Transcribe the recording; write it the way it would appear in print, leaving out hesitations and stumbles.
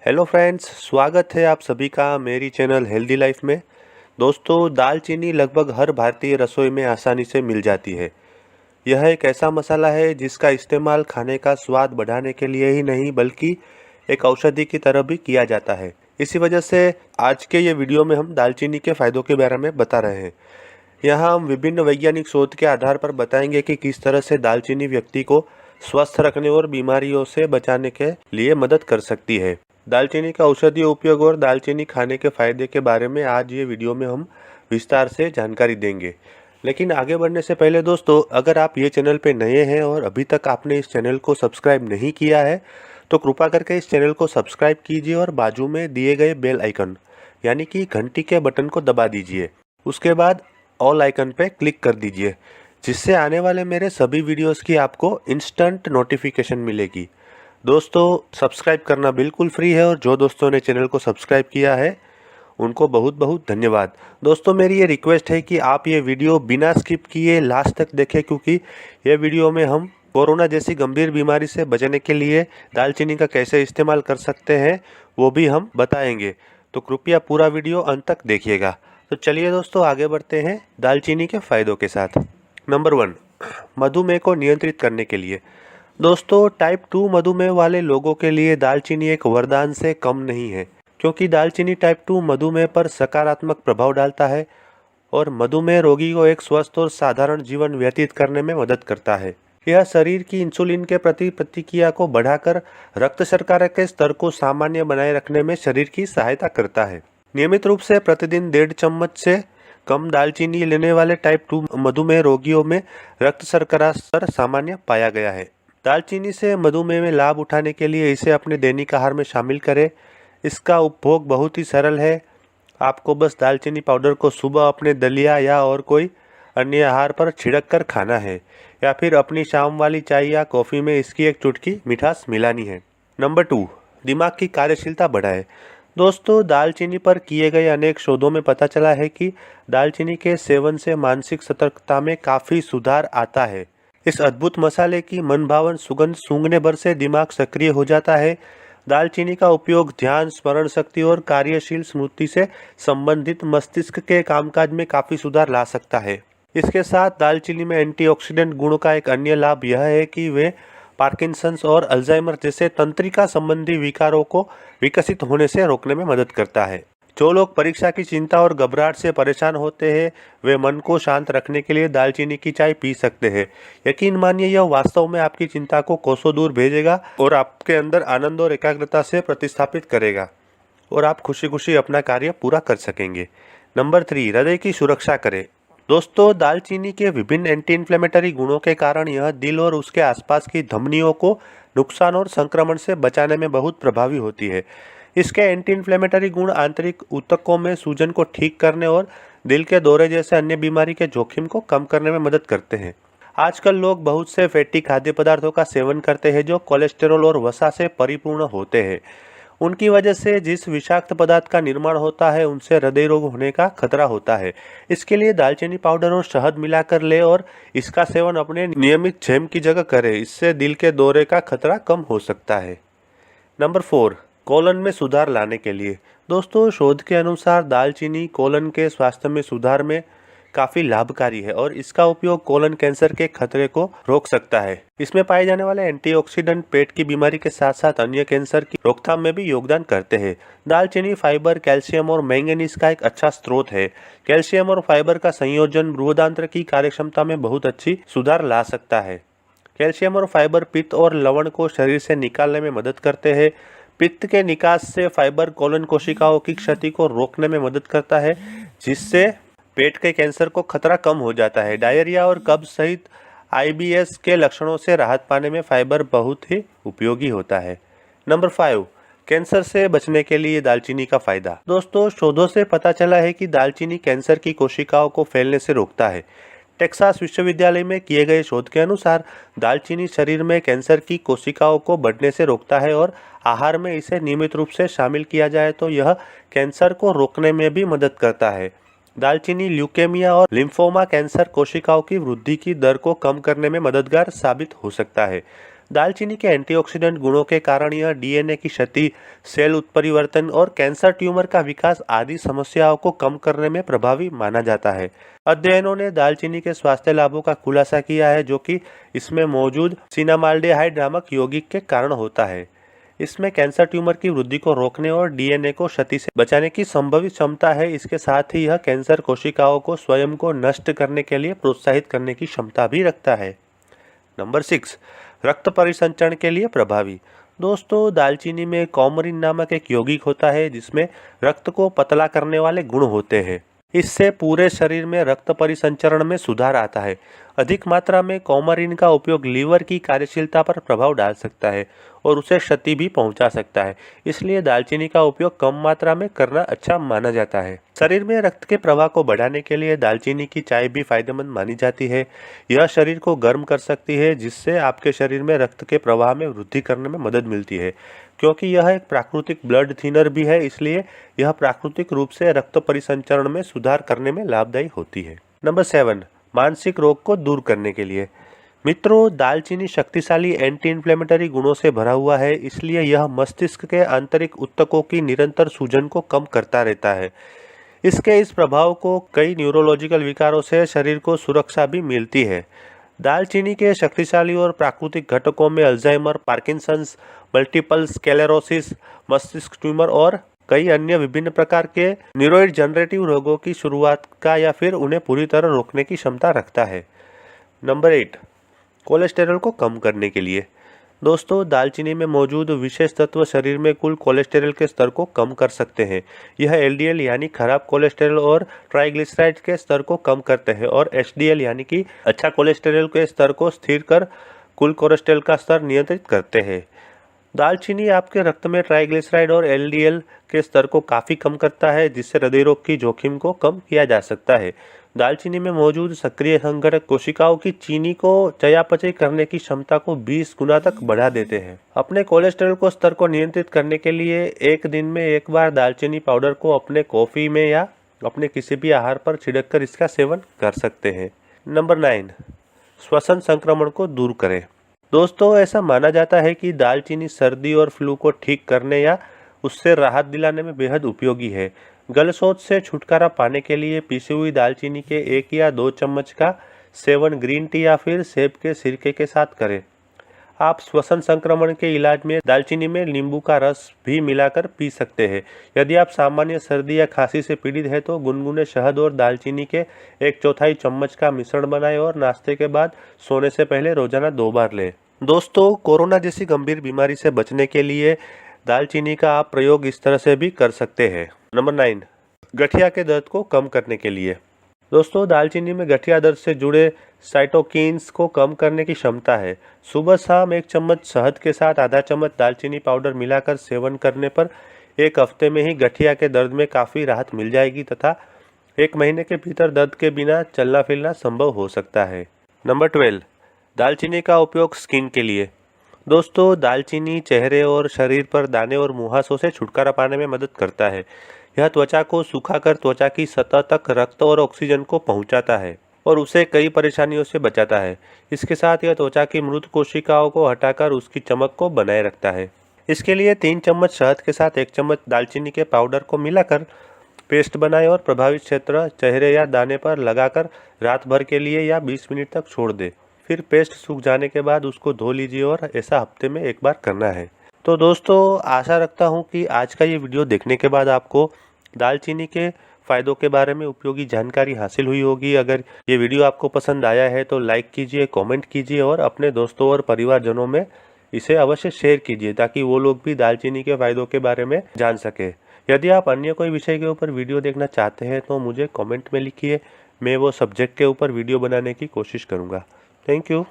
Hello friends, स्वागत है आप सभी का मेरी चैनल हेल्दी लाइफ में। दोस्तों, दालचीनी लगभग हर भारतीय रसोई में आसानी से मिल जाती है। यह एक ऐसा मसाला है जिसका इस्तेमाल खाने का स्वाद बढ़ाने के लिए ही नहीं बल्कि एक औषधि की तरह भी किया जाता है। इसी वजह से आज के ये वीडियो में हम दालचीनी के फायदों के बारे में बता रहे हैं। यहाँ हम विभिन्न वैज्ञानिक शोध के आधार पर बताएंगे कि किस तरह से दालचीनी व्यक्ति को स्वस्थ रखने और बीमारियों से बचाने के लिए मदद कर सकती है। दालचीनी का औषधीय उपयोग और दालचीनी खाने के फायदे के बारे में आज ये वीडियो में हम विस्तार से जानकारी देंगे। लेकिन आगे बढ़ने से पहले दोस्तों, अगर आप ये चैनल पे नए हैं और अभी तक आपने इस चैनल को सब्सक्राइब नहीं किया है तो कृपा करके इस चैनल को सब्सक्राइब कीजिए और बाजू में दिए गए बेल आइकन यानी कि घंटी के बटन को दबा दीजिए। उसके बाद ऑल आइकन पे क्लिक कर दीजिए, जिससे आने वाले मेरे सभी वीडियोस की आपको इंस्टेंट नोटिफिकेशन मिलेगी। दोस्तों, सब्सक्राइब करना बिल्कुल फ्री है और जो दोस्तों ने चैनल को सब्सक्राइब किया है उनको बहुत बहुत धन्यवाद। दोस्तों, मेरी ये रिक्वेस्ट है कि आप ये वीडियो बिना स्किप किए लास्ट तक देखें, क्योंकि ये वीडियो में हम कोरोना जैसी गंभीर बीमारी से बचने के लिए दालचीनी का कैसे इस्तेमाल कर सकते हैं वो भी हम बताएंगे। तो कृपया पूरा वीडियो अंत तक देखिएगा। तो चलिए दोस्तों, आगे बढ़ते हैं दालचीनी के फायदों के साथ। नंबर 1, मधुमेह को नियंत्रित करने के लिए। दोस्तों, टाइप 2 मधुमेह वाले लोगों के लिए दालचीनी एक वरदान से कम नहीं है, क्योंकि दालचीनी टाइप 2 मधुमेह पर सकारात्मक प्रभाव डालता है और मधुमेह रोगी को एक स्वस्थ और साधारण जीवन व्यतीत करने में मदद करता है। यह शरीर की इंसुलिन के प्रति प्रतिक्रिया को बढ़ाकर रक्त शर्करा के स्तर को सामान्य बनाए रखने में शरीर की सहायता करता है। नियमित रूप से प्रतिदिन 1.5 चम्मच से कम दालचीनी लेने वाले टाइप 2 मधुमेह रोगियों में रक्त शर्करा स्तर सामान्य पाया गया है। दालचीनी से मधुमेह में लाभ उठाने के लिए इसे अपने दैनिक आहार में शामिल करें। इसका उपभोग बहुत ही सरल है। आपको बस दालचीनी पाउडर को सुबह अपने दलिया या और कोई अन्य आहार पर छिड़क कर खाना है, या फिर अपनी शाम वाली चाय या कॉफ़ी में इसकी एक चुटकी मिठास मिलानी है। नंबर 2, दिमाग की कार्यशीलता बढ़ाए। दोस्तों, दालचीनी पर किए गए अनेक शोधों में पता चला है कि दालचीनी के सेवन से मानसिक सतर्कता में काफ़ी सुधार आता है। इस अद्भुत मसाले की मनभावन सुगंध सूंघने भर से दिमाग सक्रिय हो जाता है। दालचीनी का उपयोग ध्यान, स्मरण शक्ति और कार्यशील स्मृति से संबंधित मस्तिष्क के कामकाज में काफ़ी सुधार ला सकता है। इसके साथ दालचीनी में एंटीऑक्सीडेंट गुणों का एक अन्य लाभ यह है कि वे पार्किंसंस और अल्जाइमर जैसे तंत्रिका संबंधी विकारों को विकसित होने से रोकने में मदद करता है। जो लोग परीक्षा की चिंता और घबराहट से परेशान होते हैं, वे मन को शांत रखने के लिए दालचीनी की चाय पी सकते हैं। यकीन मानिए, यह वास्तव में आपकी चिंता को कोसों दूर भेजेगा और आपके अंदर आनंद और एकाग्रता से प्रतिस्थापित करेगा और आप खुशी खुशी अपना कार्य पूरा कर सकेंगे। नंबर 3, हृदय की सुरक्षा करें। दोस्तों, दालचीनी के विभिन्न एंटी इन्फ्लेमेटरी गुणों के कारण यह दिल और उसके आसपास की धमनियों को नुकसान और संक्रमण से बचाने में बहुत प्रभावी होती है। इसके एंटी इन्फ्लेमेटरी गुण आंतरिक ऊतकों में सूजन को ठीक करने और दिल के दौरे जैसे अन्य बीमारी के जोखिम को कम करने में मदद करते हैं। आजकल लोग बहुत से फैटी खाद्य पदार्थों का सेवन करते हैं जो कोलेस्टेरॉल और वसा से परिपूर्ण होते हैं। उनकी वजह से जिस विषाक्त पदार्थ का निर्माण होता है उनसे हृदय रोग होने का खतरा होता है। इसके लिए दालचीनी पाउडर और शहद मिलाकर ले और इसका सेवन अपने नियमित जैम की जगह करें। इससे दिल के दौरे का खतरा कम हो सकता है। नंबर 4, कोलन में सुधार लाने के लिए। दोस्तों, शोध के अनुसार दालचीनी कोलन के स्वास्थ्य में सुधार में काफ़ी लाभकारी है और इसका उपयोग कोलन कैंसर के खतरे को रोक सकता है। इसमें पाए जाने वाले एंटीऑक्सीडेंट पेट की बीमारी के साथ साथ अन्य कैंसर की रोकथाम में भी योगदान करते हैं। दालचीनी फाइबर, कैल्शियम और मैंगनीज का एक अच्छा स्रोत है। कैल्शियम और फाइबर का संयोजन बृहदान्त्र की कार्यक्षमता में बहुत अच्छी सुधार ला सकता है। कैल्शियम और फाइबर पित्त और लवण को शरीर से निकालने में मदद करते हैं। पित्त के निकास से फाइबर कोलन कोशिकाओं की क्षति को रोकने में मदद करता है, जिससे पेट के कैंसर को खतरा कम हो जाता है। डायरिया और कब्ज सहित IBS के लक्षणों से राहत पाने में फाइबर बहुत ही उपयोगी होता है। नंबर 5, कैंसर से बचने के लिए दालचीनी का फायदा। दोस्तों, शोधों से पता चला है कि दालचीनी कैंसर की कोशिकाओं को फैलने से रोकता है। टेक्सास विश्वविद्यालय में किए गए शोध के अनुसार दालचीनी शरीर में कैंसर की कोशिकाओं को बढ़ने से रोकता है और आहार में इसे नियमित रूप से शामिल किया जाए तो यह कैंसर को रोकने में भी मदद करता है। दालचीनी ल्यूकेमिया और लिम्फोमा कैंसर कोशिकाओं की वृद्धि की दर को कम करने में मददगार साबित हो सकता है। दालचीनी के एंटीऑक्सीडेंट गुणों के कारण यह डीएनए की क्षति, सेल उत्परिवर्तन और कैंसर ट्यूमर का विकास आदि समस्याओं को कम करने में प्रभावी माना जाता है। अध्ययनों ने दालचीनी के स्वास्थ्य लाभों का खुलासा किया है, जो कि इसमें मौजूद सिनामाल्डेहाइड नामक यौगिक के कारण होता है। इसमें कैंसर ट्यूमर की वृद्धि को रोकने और डीएनए को क्षति से बचाने की संभावित क्षमता है। इसके साथ ही यह कैंसर कोशिकाओं को स्वयं को नष्ट करने के लिए प्रोत्साहित करने की क्षमता भी रखता है। नंबर 6, रक्त परिसंचरण के लिए प्रभावी। दोस्तों, दालचीनी में कौमरिन नामक एक यौगिक होता है जिसमें रक्त को पतला करने वाले गुण होते हैं। इससे पूरे शरीर में रक्त परिसंचरण में सुधार आता है। अधिक मात्रा में कौमरिन का उपयोग लीवर की कार्यशीलता पर प्रभाव डाल सकता है और उसे क्षति भी पहुंचा सकता है। इसलिए दालचीनी का उपयोग कम मात्रा में करना अच्छा माना जाता है। शरीर में रक्त के प्रवाह को बढ़ाने के लिए दालचीनी की चाय भी फायदेमंद मानी जाती है। यह शरीर को गर्म कर सकती है, जिससे आपके शरीर में रक्त के प्रवाह में वृद्धि करने में मदद मिलती है। क्योंकि यह एक प्राकृतिक ब्लड थिनर भी है, इसलिए यह प्राकृतिक रूप से रक्त परिसंचरण में सुधार करने में लाभदायी होती है। नंबर 7, मानसिक रोग को दूर करने के लिए। मित्रों, दालचीनी शक्तिशाली एंटी इन्फ्लेमेटरी गुणों से भरा हुआ है, इसलिए यह मस्तिष्क के आंतरिक ऊतकों की निरंतर सूजन को कम करता रहता है। इसके इस प्रभाव को कई न्यूरोलॉजिकल विकारों से शरीर को सुरक्षा भी मिलती है। दालचीनी के शक्तिशाली और प्राकृतिक घटकों में अल्जाइमर, पार्किंसंस, मल्टीपल स्क्लेरोसिस, मस्तिष्क ट्यूमर और कई अन्य विभिन्न प्रकार के न्यूरोजनरेटिव रोगों की शुरुआत का या फिर उन्हें पूरी तरह रोकने की क्षमता रखता है। नंबर 8, कोलेस्टेरॉल को कम करने के लिए। दोस्तों, दालचीनी में मौजूद विशेष तत्व शरीर में कुल कोलेस्टेरॉल के स्तर को कम कर सकते हैं। यह एलडीएल यानी खराब कोलेस्टेरॉल और ट्राइग्लिसराइड के स्तर को कम करते हैं और एचडीएल यानी कि अच्छा कोलेस्टेरॉल के स्तर को स्थिर कर कुल कोलेस्टेरॉल का स्तर नियंत्रित करते हैं। दालचीनी आपके रक्त में ट्राइग्लिसराइड और एलडीएल के स्तर को काफ़ी कम करता है, जिससे हृदय रोग की जोखिम को कम किया जा सकता है। दालचीनी में मौजूद सक्रिय संघटक कोशिकाओं की चीनी को चयापचय करने की क्षमता को 20 गुना तक बढ़ा देते हैं। अपने कोलेस्टेरॉल को स्तर को नियंत्रित करने के लिए एक दिन में एक बार दालचीनी पाउडर को अपने कॉफ़ी में या अपने किसी भी आहार पर छिड़क कर इसका सेवन कर सकते हैं। नंबर 9, श्वसन संक्रमण को दूर करें। दोस्तों, ऐसा माना जाता है कि दालचीनी सर्दी और फ्लू को ठीक करने या उससे राहत दिलाने में बेहद उपयोगी है। गलसोच से छुटकारा पाने के लिए पीसी हुई दालचीनी के 1 या 2 चम्मच का सेवन ग्रीन टी या फिर सेब के सिरके के साथ करें। आप श्वसन संक्रमण के इलाज में दालचीनी में नींबू का रस भी मिलाकर पी सकते हैं। यदि आप सामान्य सर्दी या खांसी से पीड़ित हैं तो गुनगुने शहद और दालचीनी के 1/4 चम्मच का मिश्रण बनाएं और नाश्ते के बाद सोने से पहले रोजाना 2 बार लें। दोस्तों, कोरोना जैसी गंभीर बीमारी से बचने के लिए दालचीनी का आप प्रयोग इस तरह से भी कर सकते हैं। नंबर 9, गठिया के दर्द को कम करने के लिए। दोस्तों, दालचीनी में गठिया दर्द से जुड़े साइटोकिन्स को कम करने की क्षमता है। सुबह शाम 1 चम्मच शहद के साथ आधा चम्मच दालचीनी पाउडर मिलाकर सेवन करने पर 1 हफ्ते में ही गठिया के दर्द में काफ़ी राहत मिल जाएगी तथा 1 महीने के भीतर दर्द के बिना चलना फिरना संभव हो सकता है। नंबर 12, दालचीनी का उपयोग स्किन के लिए। दोस्तों, दालचीनी चेहरे और शरीर पर दाने और मुहासों से छुटकारा पाने में मदद करता है। यह त्वचा को सुखाकर त्वचा की सतह तक रक्त और ऑक्सीजन को पहुंचाता है और उसे कई परेशानियों से बचाता है। इसके साथ यह त्वचा की मृत कोशिकाओं को हटाकर उसकी चमक को बनाए रखता है। इसके लिए 3 चम्मच शहद के साथ 1 चम्मच दालचीनी के पाउडर को मिलाकर पेस्ट बनाएं और प्रभावित क्षेत्र चेहरे या दाने पर लगाकर रात भर के लिए या 20 मिनट तक छोड़ दें। फिर पेस्ट सूख जाने के बाद उसको धो लीजिए और ऐसा हफ्ते में 1 बार करना है। तो दोस्तों, आशा रखता हूँ कि आज का ये वीडियो देखने के बाद आपको दालचीनी के फ़ायदों के बारे में उपयोगी जानकारी हासिल हुई होगी। अगर ये वीडियो आपको पसंद आया है तो लाइक कीजिए, कमेंट कीजिए और अपने दोस्तों और परिवारजनों में इसे अवश्य शेयर कीजिए ताकि वो लोग भी दालचीनी के फ़ायदों के बारे में जान सके। यदि आप अन्य कोई विषय के ऊपर वीडियो देखना चाहते हैं तो मुझे कमेंट में लिखिए, मैं वो सब्जेक्ट के ऊपर वीडियो बनाने की कोशिश करूँगा। Thank you.